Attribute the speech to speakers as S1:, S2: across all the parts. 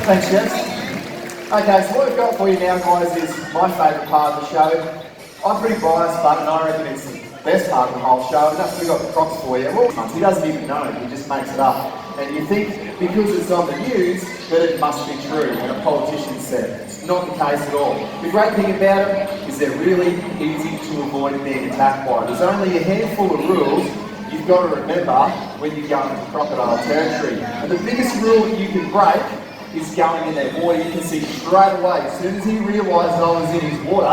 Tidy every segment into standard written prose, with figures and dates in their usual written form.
S1: Thanks, Jess. Okay, so what we've got for you now, guys, is my favourite part of the show. I'm pretty biased, but I reckon it's the best part of the whole show, and that's we've got the crocs for you. Well, he doesn't even know, he just makes it up. And you think, because it's on the news, that it must be true, and a politician said it. It's not the case at all. The great thing about them is they're really easy to avoid being attacked by. There's only a handful of rules you've got to remember when you go into crocodile territory. And the biggest rule that you can break is going in their water. You can see straight away, as soon as he realises I was in his water,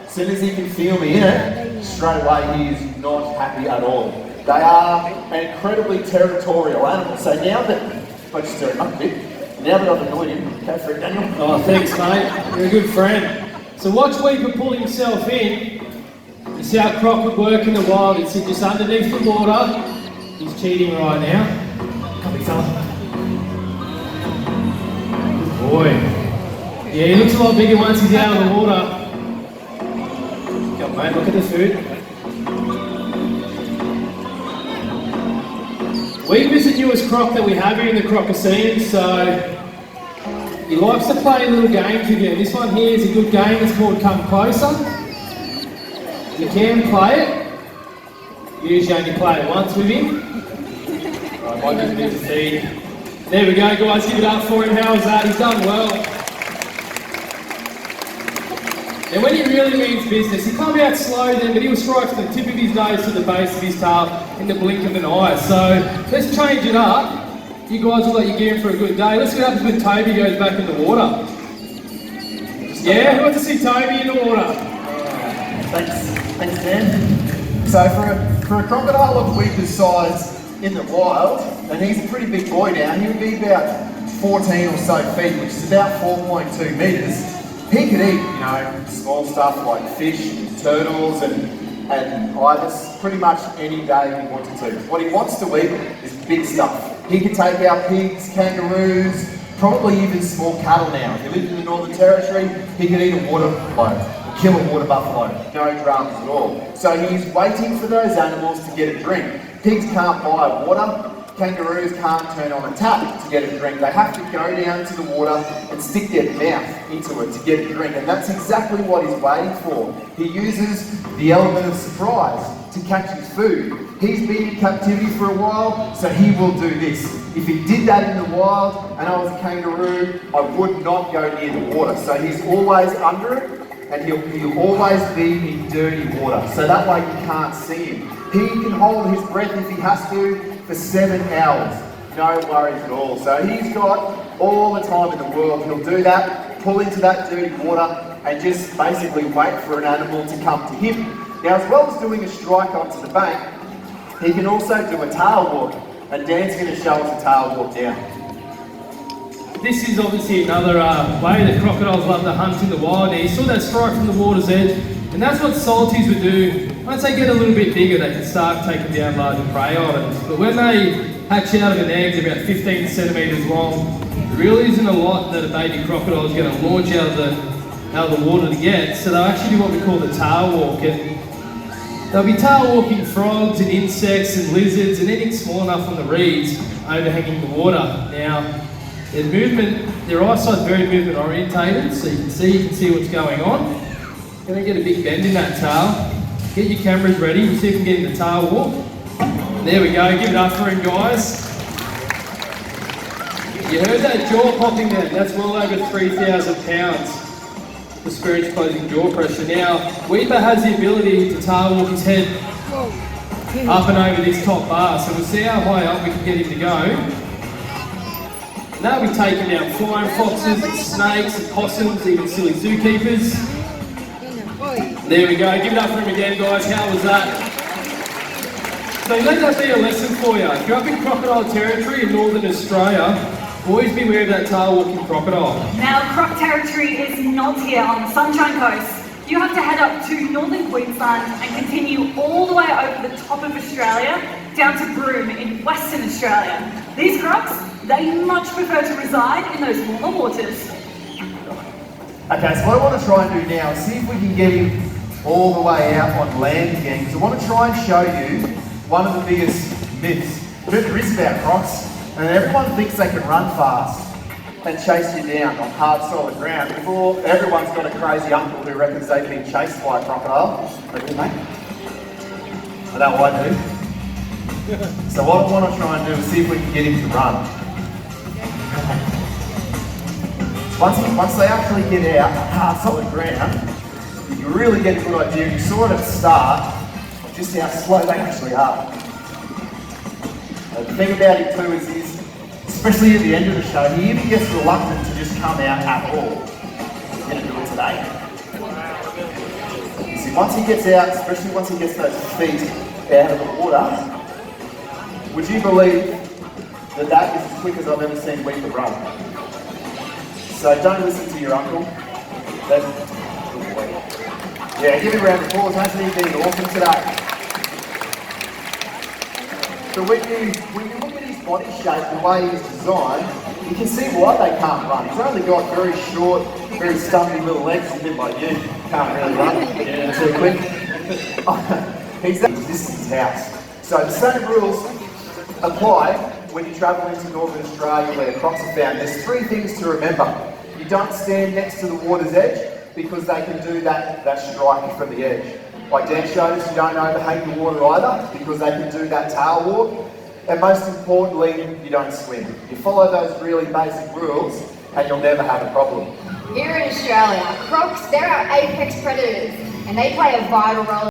S1: as soon as he can feel me in it, straight away he is not happy at all. They are an incredibly territorial animal. So now that, if I just stir him up a bit, now that I've annoyed him, go for it, Daniel.
S2: Oh, thanks, mate. You're a good friend. So watch Weeper pull himself in. You see how Croc would work in the wild. He'd sit just underneath the water. He's cheating right now.
S1: Come here, fella.
S2: Good boy. Yeah, he looks a lot bigger once he's out of the water. Come on, mate, look at the food. Weeper's the newest croc that we have here in the Crococene, so he likes to play little games with you. This one here is a good game, it's called Come Closer. You can play it. Usually only play it once with him. Right, might give him a bit of feed. There we go, guys, give it up for him. How was that? He's done well. And when he really means business, he can't be out slow then, but he'll strike from the tip of his nose to the base of his tail in the blink of an eye. So let's change it up. You guys will let you gear in for a good day. Let's get up when Toby goes back in the water. Yeah, who wants to see Toby in the water?
S1: Thanks, Dan. So for a crocodile of Weeper's size in the wild, and he's a pretty big boy now, he would be about 14 or so feet, which is about 4.2 metres. He could eat, small stuff like fish, turtles, and ibis pretty much any day he wanted to. What he wants to eat is big stuff. He could take out pigs, kangaroos, probably even small cattle now. If he lived in the Northern Territory, he could eat a water buffalo, kill a water buffalo, no dramas at all. So he's waiting for those animals to get a drink. Pigs can't buy water. Kangaroos can't turn on a tap to get a drink. They have to go down to the water and stick their mouth into it to get a drink. And that's exactly what he's waiting for. He uses the element of surprise to catch his food. He's been in captivity for a while, so he will do this. If he did that in the wild and I was a kangaroo, I would not go near the water. So he's always under it, and he'll always be in dirty water. So that way you can't see him. He can hold his breath if he has to for 7 hours. No worries at all. So he's got all the time in the world. He'll do that, pull into that dirty water, and just basically wait for an animal to come to him. Now, as well as doing a strike onto the bank, he can also do a tail walk. And Dan's going to show us a tail walk now.
S2: This is obviously another way that crocodiles love to hunt in the wild. Now, you saw that strike from the water's edge, and that's what salties would do. Once they get a little bit bigger, they can start taking down larger prey items. But when they hatch out of an egg, they're about 15 centimetres long. There really isn't a lot that a baby crocodile is going to launch out of the water to get. So they'll actually do what we call the tail walk. And they'll be tail walking frogs and insects and lizards and anything small enough on the reeds overhanging the water. Now, their eyesight's very movement orientated, so you can see what's going on. Going to get a big bend in that tail. Get your cameras ready, we'll see if we can get in the tail walk. There we go, give it up for him, guys. You heard that jaw popping there, that's well over 3,000 pounds. The spirit's closing jaw pressure. Now, Weeper has the ability to tail walk his head up and over this top bar, so we'll see how high up we can get him to go. And that'll be taking out flying foxes and snakes and possums, even silly zookeepers. There we go, give it up for him again, guys. How was that? So let that be a lesson for you. If you're up in crocodile territory in Northern Australia, always beware of that tail walking crocodile.
S3: Now, croc territory is not here on the Sunshine Coast. You have to head up to Northern Queensland and continue all the way over the top of Australia down to Broome in Western Australia. These crocs, they much prefer to reside in those warmer waters.
S1: Okay, so what I want to try and do now is see if we can get him all the way out on land again, because I want to try and show you one of the biggest myths that there is about crocs, and everyone thinks they can run fast. and chase you down on hard, solid ground before everyone's got a crazy uncle who reckons they've been chased by a crocodile. Like, mate? I know I do. So what I want to try and do is see if we can get him to run. Once they actually get out on hard, solid ground, you really get a good idea. You saw it at the start of just how slow they actually are. The thing about it too is, especially at the end of the show, he even gets reluctant to just come out at all. He's going to do it today. You see, once he gets out, especially once he gets those feet out of the water, would you believe that that is as quick as I've ever seen Weeper run? So don't listen to your uncle. Yeah, give him a round of applause. Hasn't he been awesome today? So when you look at his body shape, the way he's designed, you can see why they can't run. He's only got very short, very stumpy little legs, a bit like you. Can't really run too quick. This is his house. So the same rules apply when you travel into Northern Australia where crocs are found. There's three things to remember. You don't stand next to the water's edge because they can do that strike from the edge. Like Dan showed us, you don't overhang the water either because they can do that tail walk. And most importantly, you don't swim. You follow those really basic rules and you'll never have a problem.
S4: Here in Australia, crocs, they're our apex predators and they play a vital role